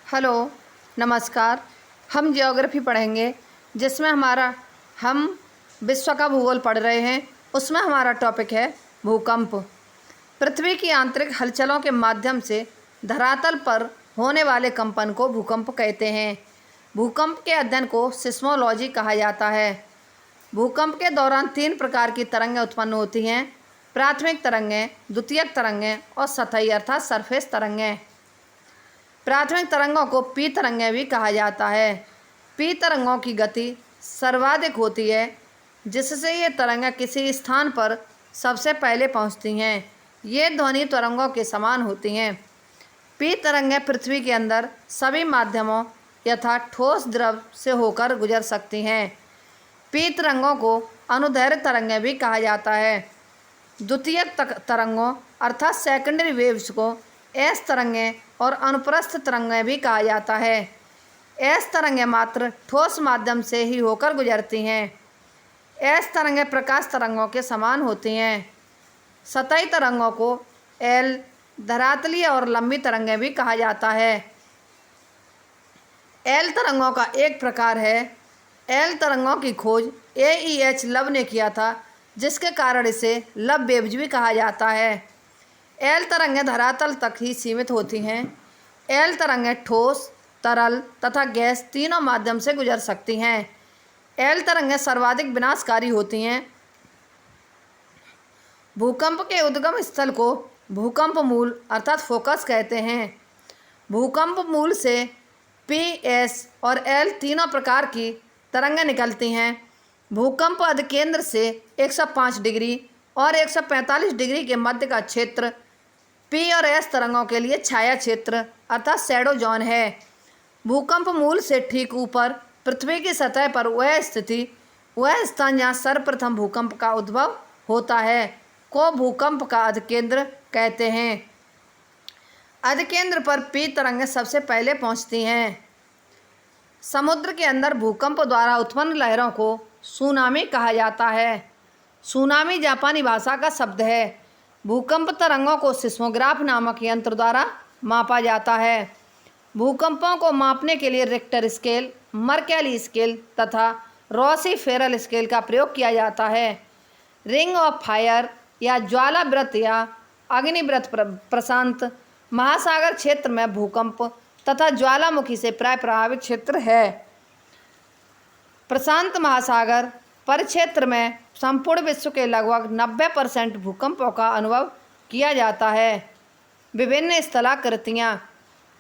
Hello, नमस्कार। हम geography पढ़ेंगे जिसमें हम विश्व का भूगोल पढ़ रहे हैं। उसमें हमारा टॉपिक है भूकंप। पृथ्वी की आंतरिक हलचलों के माध्यम से धरातल पर होने वाले कंपन को भूकंप कहते हैं। भूकंप के अध्ययन को सिस्मोलॉजी कहा जाता है। भूकंप के दौरान 3 प्रकार की तरंगें उत्पन्न होती हैं: प्राथमिक तरंगें, द्वितीयक तरंगें और सतही अर्थात सरफेस तरंगें। प्राथमिक तरंगों को पी तरंगें भी कहा जाता है। पी तरंगों की गति सर्वाधिक होती है, जिससे ये तरंगें किसी स्थान पर सबसे पहले पहुंचती हैं। ये ध्वनि तरंगों के समान होती हैं। पी तरंगें पृथ्वी के अंदर सभी माध्यमों यथा ठोस द्रव से होकर गुजर सकती हैं। पी तरंगों को अनुदैर्घ्य तरंगें भी कहा जाता है। द्वितीयक तरंगों अर्थात सेकेंडरी वेव्स को एस तरंगें और अनुप्रस्थ तरंगें भी कहा जाता है। एस तरंगें मात्र ठोस माध्यम से ही होकर गुजरती हैं। एस तरंगें प्रकाश तरंगों के समान होती हैं। सतही तरंगों को एल, धरातलीय और लंबी तरंगें भी कहा जाता है। एल तरंगों का एक प्रकार है। एल तरंगों की खोज AEH लव ने किया था, जिसके कारण इसे लव वेव्स भी कहा जाता है। एल तरंगें धरातल तक ही सीमित होती हैं। एल तरंगें ठोस, तरल तथा गैस तीनों माध्यम से गुजर सकती हैं। एल तरंगें सर्वाधिक विनाशकारी होती हैं। भूकंप के उद्गम स्थल को भूकंप मूल अर्थात फोकस कहते हैं। भूकंप मूल से PS और L तीनों प्रकार की तरंगें निकलती हैं। भूकंप अधिकेंद्र से 105 डिग्री और 145 डिग्री के मध्य का क्षेत्र P और S तरंगों के लिए छाया क्षेत्र अर्थात शैडो जोन है। भूकंप मूल से ठीक ऊपर पृथ्वी की सतह पर वह स्थान जहाँ सर्वप्रथम भूकंप का उद्भव होता है को भूकंप का अधिकेंद्र कहते हैं। अधिकेंद्र पर P तरंगें सबसे पहले पहुँचती हैं। समुद्र के अंदर भूकंप द्वारा उत्पन्न लहरों को सुनामी कहा जाता है। सुनामी जापानी भाषा का शब्द है। भूकंप तरंगों को सिस्मोग्राफ नामक यंत्र द्वारा मापा जाता है। भूकंपों को मापने के लिए रिक्टर स्केल, मर्केली स्केल तथा रॉसी फेरल स्केल का प्रयोग किया जाता है। रिंग ऑफ फायर या ज्वालाव्रत या अग्निव्रत प्रशांत महासागर क्षेत्र में भूकंप तथा ज्वालामुखी से प्राय प्रभावित क्षेत्र है। प्रशांत महासागर परिक्षेत्र में संपूर्ण विश्व के लगभग 90% भूकंपों का अनुभव किया जाता है। विभिन्न स्थलाकृतियाँ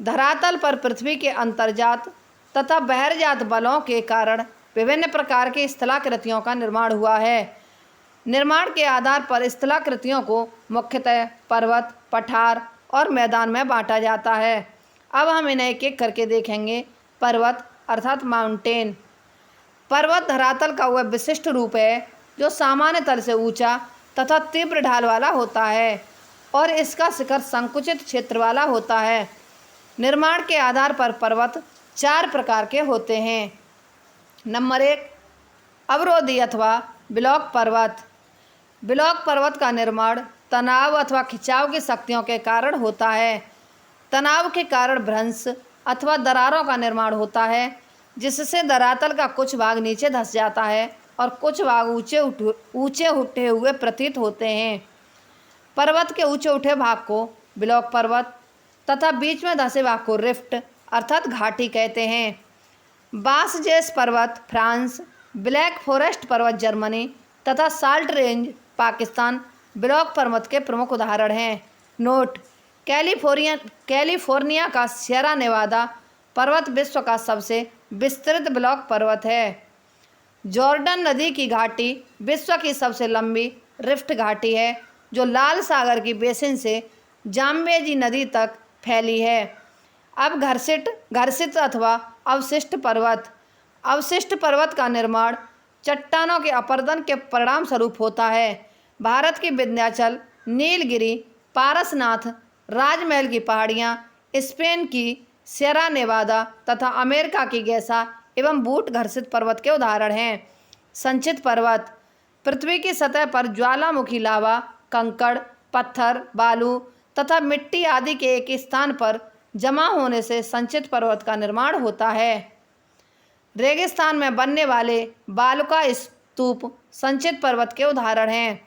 धरातल पर पृथ्वी के अंतर्जात तथा बहिर्जात बलों के कारण विभिन्न प्रकार की स्थलाकृतियों का निर्माण हुआ है। निर्माण के आधार पर स्थलाकृतियों को मुख्यतः पर्वत, पठार और मैदान में बांटा जाता है। अब हम इन्हें एक एक करके देखेंगे। पर्वत अर्थात माउंटेन। पर्वत धरातल का वह विशिष्ट रूप है जो सामान्य तल से ऊंचा तथा तीव्र ढाल वाला होता है और इसका शिखर संकुचित क्षेत्र वाला होता है। निर्माण के आधार पर पर्वत 4 प्रकार के होते हैं। नंबर 1, अवरोधी अथवा ब्लॉक पर्वत। ब्लॉक पर्वत का निर्माण तनाव अथवा खिंचाव की शक्तियों के कारण होता है। तनाव के कारण भ्रंश अथवा दरारों का निर्माण होता है, जिससे धरातल का कुछ भाग नीचे धंस जाता है और कुछ भाग ऊंचे उठे हुए प्रतीत होते हैं। पर्वत के ऊंचे उठे भाग को ब्लॉक पर्वत तथा बीच में धंसे भाग को रिफ्ट अर्थात घाटी कहते हैं। बासजेस पर्वत फ्रांस, ब्लैक फॉरेस्ट पर्वत जर्मनी तथा साल्ट रेंज पाकिस्तान ब्लॉक पर्वत के प्रमुख उदाहरण हैं। नोट: कैलिफोर्निया का सियरा नेवादा पर्वत विश्व का सबसे विस्तृत ब्लॉक पर्वत है। जॉर्डन नदी की घाटी विश्व की सबसे लंबी रिफ्ट घाटी है, जो लाल सागर की बेसिन से जाम्बेजी नदी तक फैली है। अब घर्षित अथवा अवशिष्ट पर्वत। अवशिष्ट पर्वत का निर्माण चट्टानों के अपरदन के परिणाम स्वरूप होता है। भारत की विंध्याचल, नीलगिरी, पारसनाथ, राजमहल की पहाड़ियाँ, स्पेन की सियरा नेवादा तथा अमेरिका की गैसा एवं बूट घर्षित पर्वत के उदाहरण हैं। संचित पर्वत पृथ्वी की सतह पर ज्वालामुखी लावा, कंकड़, पत्थर, बालू तथा मिट्टी आदि के एक स्थान पर जमा होने से संचित पर्वत का निर्माण होता है। रेगिस्तान में बनने वाले बालुका स्तूप संचित पर्वत के उदाहरण हैं।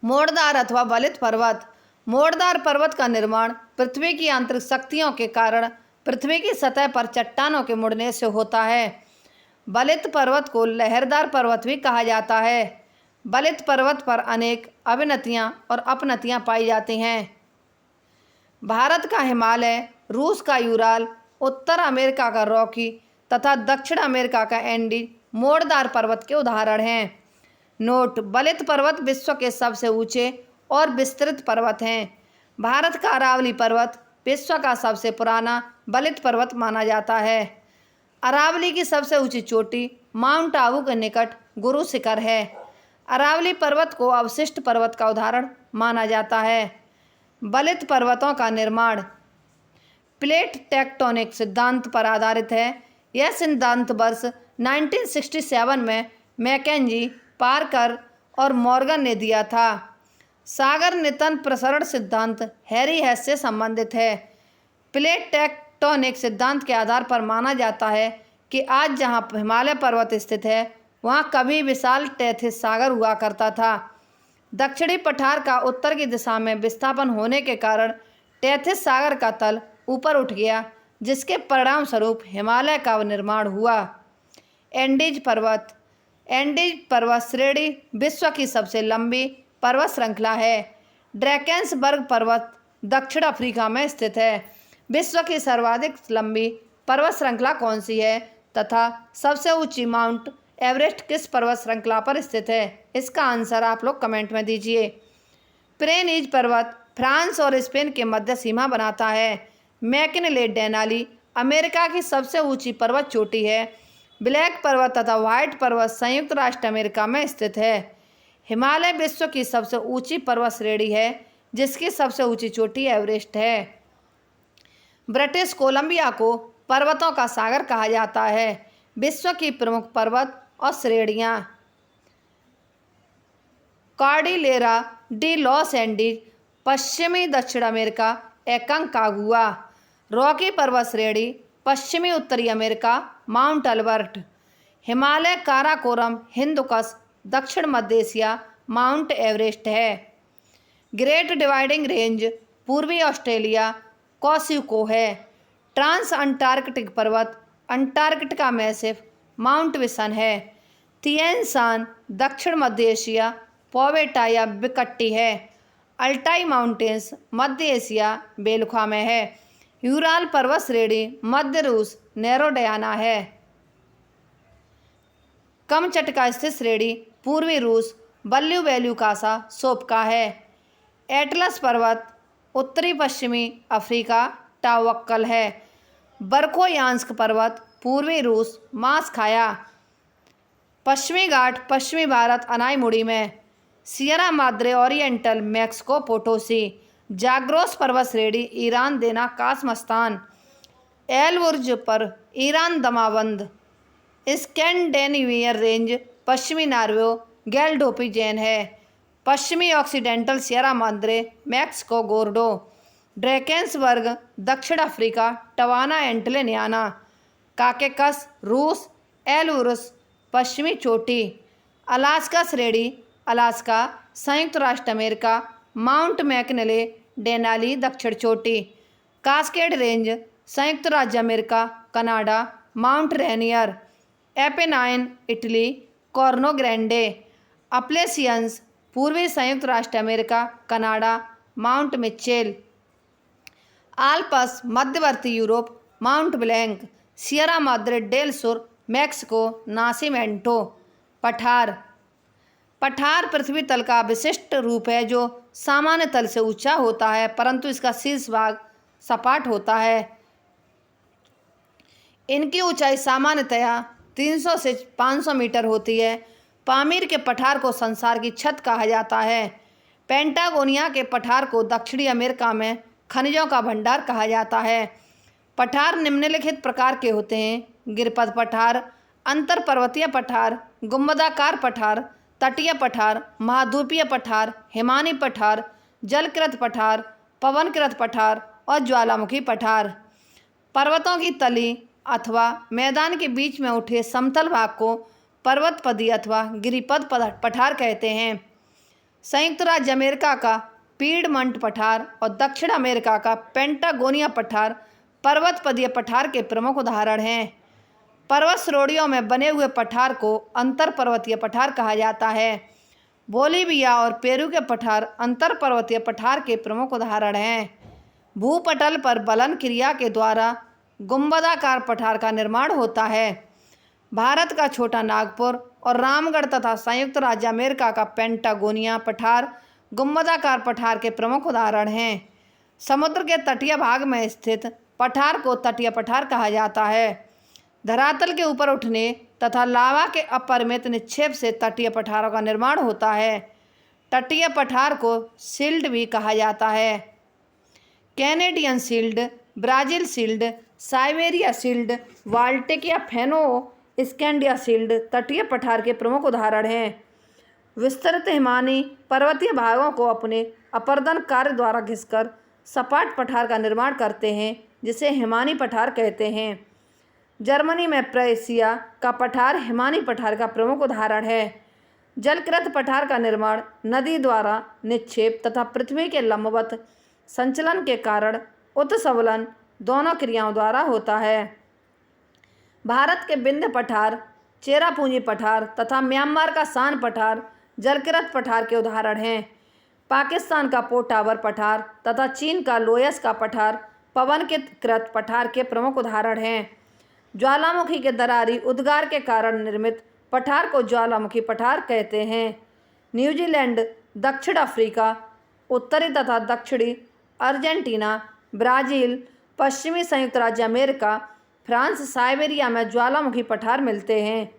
मोड़दार अथवा बलित पर्वत। मोड़दार पर्वत का निर्माण पृथ्वी की आंतरिक शक्तियों के कारण पृथ्वी की सतह पर चट्टानों के मुड़ने से होता है। बलित पर्वत को लहरदार पर्वत भी कहा जाता है। बलित पर्वत पर अनेक अवनतियां और अपनतियां पाई जाती हैं। भारत का हिमालय, रूस का यूराल, उत्तर अमेरिका का रॉकी तथा दक्षिण अमेरिका का एंडीज मोड़दार पर्वत के उदाहरण हैं। नोट: बलित पर्वत विश्व के सबसे ऊंचे और विस्तृत पर्वत हैं। भारत का अरावली पर्वत विश्व का सबसे पुराना बलित पर्वत माना जाता है। अरावली की सबसे ऊंची चोटी माउंट आबू के निकट गुरु शिखर है। अरावली पर्वत को अवशिष्ट पर्वत का उदाहरण माना जाता है। बलित पर्वतों का निर्माण प्लेट टेक्टोनिक सिद्धांत पर आधारित है। यह सिद्धांत वर्ष 1967 में मैकेंजी, पार्कर और मॉर्गन ने दिया था। सागर नितंब प्रसरण सिद्धांत हैरी हेस से संबंधित है। प्लेट टेक्टोनिक सिद्धांत के आधार पर माना जाता है कि आज जहां हिमालय पर्वत स्थित है वहां कभी विशाल टेथिस सागर हुआ करता था। दक्षिणी पठार का उत्तर की दिशा में विस्थापन होने के कारण टेथिस सागर का तल ऊपर उठ गया, जिसके परिणाम स्वरूप हिमालय का निर्माण हुआ। एंडीज पर्वत। एंडीज पर्वत श्रेणी विश्व की सबसे लंबी पर्वत श्रृंखला है। ड्रैकेंसबर्ग पर्वत दक्षिण अफ्रीका में स्थित है। विश्व की सर्वाधिक लंबी पर्वत श्रृंखला कौन सी है तथा सबसे ऊंची माउंट एवरेस्ट किस पर्वत श्रृंखला पर स्थित है? इसका आंसर आप लोग कमेंट में दीजिए। पिरेनीज पर्वत फ्रांस और स्पेन के मध्य सीमा बनाता है। मैकिनले डेनाली अमेरिका की सबसे ऊंची पर्वत चोटी है। ब्लैक पर्वत तथा व्हाइट पर्वत संयुक्त राष्ट्र अमेरिका में स्थित है। हिमालय विश्व की सबसे ऊंची पर्वत श्रेणी है, जिसकी सबसे ऊंची चोटी एवरेस्ट है। ब्रिटिश कोलंबिया को पर्वतों का सागर कहा जाता है। विश्व की प्रमुख पर्वत और श्रेणियाँ: कॉर्डिलेरा डी लॉस एंडीज पश्चिमी दक्षिण अमेरिका, एकांकागुआ। रॉकी पर्वत श्रेणी पश्चिमी उत्तरी America, Mount Albert. Himalaya Karakoram Hindukush दक्षिण मध्य एशिया, माउंट एवरेस्ट है। ग्रेट डिवाइडिंग रेंज पूर्वी ऑस्ट्रेलिया, कोसिको है। ट्रांस अंटार्कटिक पर्वत अंटार्कटिका में सिर्फ माउंट विसन है। तिएन शान दक्षिण मध्य एशिया, पोवेटा या बिकट्टी है। अल्टाई माउंटेन्स मध्य एशिया, बेलुखा में है। यूराल पर्वत श्रेणी मध्य रूस, नेरोडयाना है। कमचटका स्थित श्रेणी पूर्वी रूस, बल्यू वेल्यूकासा, सोपका है। एटलस पर्वत उत्तरी पश्चिमी अफ्रीका, टावक्कल है। बर्कोयांस्क पर्वत पूर्वी रूस, मास्खाया। पश्चिमी घाट पश्चिमी भारत, अनाईमुड़ी में। Sierra Madre Oriental, Mexico, Potosi. Zagros पर्वत श्रेणी ईरान, देना, कासमस्तान। एलबुर्ज पर ईरान, दमाबंद। स्कैंडेनेवियन रेंज पश्चिमी नॉर्वे, गेल्डोपिजेन है। पश्चिमी Occidental Sierra Madre, Mexico, Gordo. Drakensberg दक्षिण अफ्रीका, टवाना एंटिलियाना। काकेकस रूस, एलुरुस पश्चिमी चोटी। अलास्का श्रेणी अलास्का, संयुक्त राष्ट्र अमेरिका, माउंट मैकिनले डेनाली दक्षिण चोटी। कास्केड रेंज संयुक्त राज्य America, Canada, Mount Rainier. Apennine Italy, Corno Grande. Appalachians पूर्वी संयुक्त राष्ट्र America, Canada, Mount Mitchell. Alps मध्यवर्ती Europe, Mount Blanc. Sierra Madre del Sur, Mexico, Nascimento. पठार। पठार पृथ्वी तल का विशिष्ट रूप है जो सामान्य तल से ऊंचा होता है, परंतु इसका शीर्ष भाग सपाट होता है। इनकी ऊंचाई सामान्यतया 300 से 500 मीटर होती है। पामीर के पठार को संसार की छत कहा जाता है। पेंटागोनिया के पठार को दक्षिणी अमेरिका में खनिजों का भंडार कहा जाता है। पठार निम्नलिखित प्रकार के होते हैं: गिरपथ पठार, अंतर पर्वतीय पठार, गुंबदाकार पठार, तटीय पठार, महाद्वीपीय पठार, हिमानी पठार, जलकृत पठार, पवनकृत पठार और ज्वालामुखी पठार। पर्वतों की तली अथवा मैदान के बीच में उठे समतल भाग को पर्वतपदी अथवा गिरिपद पठार कहते हैं। संयुक्त राज्य अमेरिका का पीडमंट पठार और दक्षिण अमेरिका का पेंटागोनिया पठार पर्वतपदीय पठार के प्रमुख उदाहरण हैं। पर्वत श्रेणियों में बने हुए पठार को अंतर पर्वतीय पठार कहा जाता है। बोलीविया और पेरू के पठार अंतर पर्वतीय पठार के प्रमुख उदाहरण हैं। भूपटल पर बलन क्रिया के द्वारा गुंबदाकार पठार का निर्माण होता है। भारत का छोटा नागपुर और रामगढ़ तथा संयुक्त राज्य अमेरिका का पेंटागोनिया पठार गुंबदाकार पठार के प्रमुख उदाहरण हैं। समुद्र के तटीय भाग में स्थित पठार को तटीय पठार कहा जाता है। धरातल के ऊपर उठने तथा लावा के अपरिमित निक्षेप से तटीय पठारों का निर्माण होता है। तटीय पठार को सिल्ट भी कहा जाता है। Canadian silt, Brazil silt, Siberia silt, Baltic या फेनो स्कैंडिया सिल्ट तटीय पठार के प्रमुख उदाहरण हैं। विस्तृत हिमानी पर्वतीय भागों को अपने अपर्दन कार्य द्वारा घिसकर सपाट पठार का निर्माण करते हैं, जिसे हिमानी पठार कहते हैं। जर्मनी में प्रेसिया का पठार हिमानी पठार का प्रमुख उदाहरण है। जलकृत पठार का निर्माण नदी द्वारा निक्षेप तथा पृथ्वी के लंबवत संचलन के कारण उत्सवलन दोनों क्रियाओं द्वारा होता है। भारत के विंध्य पठार, चेरापूंजी पठार तथा म्यांमार का सान पठार जलकृत पठार के उदाहरण हैं। पाकिस्तान का पोटावर पठार तथा चीन का लोयस का पठार पवनकृत पठार के प्रमुख उदाहरण हैं। ज्वालामुखी के दरारी उद्गार के कारण निर्मित पठार को ज्वालामुखी पठार कहते हैं। न्यूजीलैंड, दक्षिण अफ्रीका, उत्तरी तथा दक्षिणी अर्जेंटीना, ब्राज़ील, पश्चिमी संयुक्त राज्य अमेरिका, फ्रांस, साइबेरिया में ज्वालामुखी पठार मिलते हैं।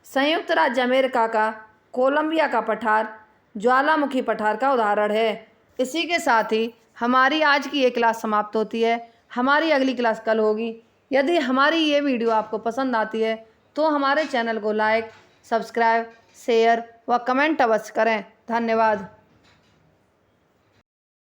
संयुक्त राज्य अमेरिका का कोलंबिया का पठार ज्वालामुखी पठार का उदाहरण है। इसी के साथ ही हमारी आज की ये क्लास समाप्त होती है। हमारी अगली क्लास कल होगी। यदि हमारी ये वीडियो आपको पसंद आती है तो हमारे चैनल को लाइक, सब्सक्राइब, शेयर व कमेंट अवश्य करें। धन्यवाद।